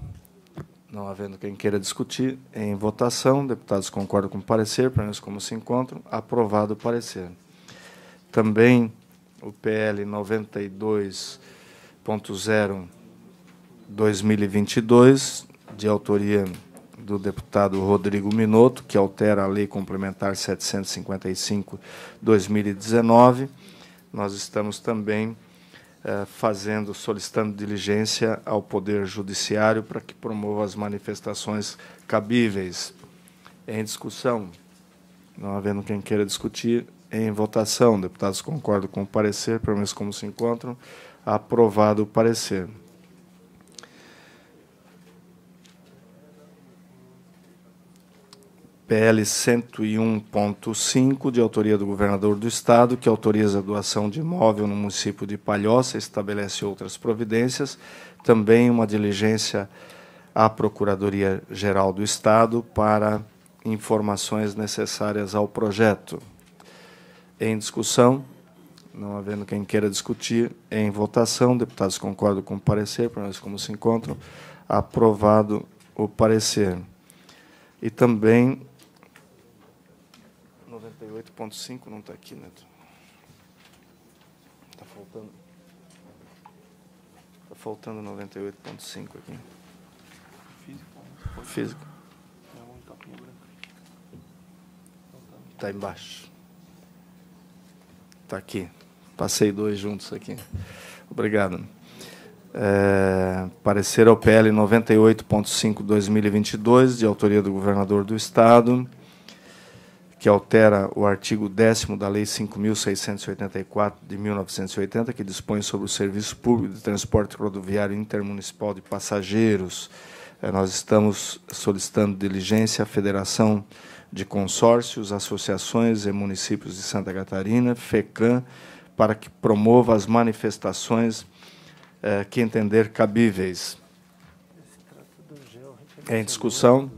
Não havendo quem queira discutir, em votação, deputados concordam com o parecer, pelo menos como se encontram, aprovado o parecer. Também o PL 92.0/2022, de autoria do deputado Rodrigo Minotto, que altera a Lei Complementar 755/2019. Nós estamos também solicitando diligência ao Poder Judiciário para que promova as manifestações cabíveis. Em discussão, não havendo quem queira discutir, em votação. Deputados concordam com o parecer, pelo menos como se encontram. Aprovado o parecer. PL 101.5, de autoria do governador do Estado, que autoriza a doação de imóvel no município de Palhoça, estabelece outras providências. Também uma diligência à Procuradoria-Geral do Estado para informações necessárias ao projeto. Em discussão, não havendo quem queira discutir, em votação, deputados concordam com o parecer, para nós como se encontram, aprovado o parecer. E também 98.5 não está aqui, Neto. Está faltando 98.5 aqui. Físico. Está embaixo. Está aqui. Passei 2 juntos aqui. Obrigado. Parecer ao PL 98.5/2022, de autoria do governador do Estado, que altera o artigo 10º da Lei 5.684, de 1980, que dispõe sobre o serviço público de transporte rodoviário intermunicipal de passageiros. Nós estamos solicitando diligência à Federação de Consórcios, Associações e Municípios de Santa Catarina, FECAM, para que promova as manifestações que entender cabíveis. Em discussão,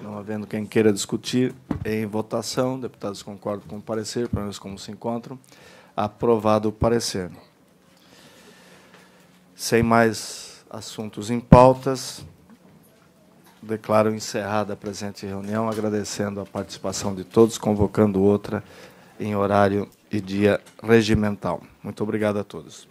não havendo quem queira discutir, em votação, deputados concordam com o parecer, pelo menos como se encontram, aprovado o parecer. Sem mais assuntos em pautas, declaro encerrada a presente reunião, agradecendo a participação de todos, convocando outra em horário e dia regimental. Muito obrigado a todos.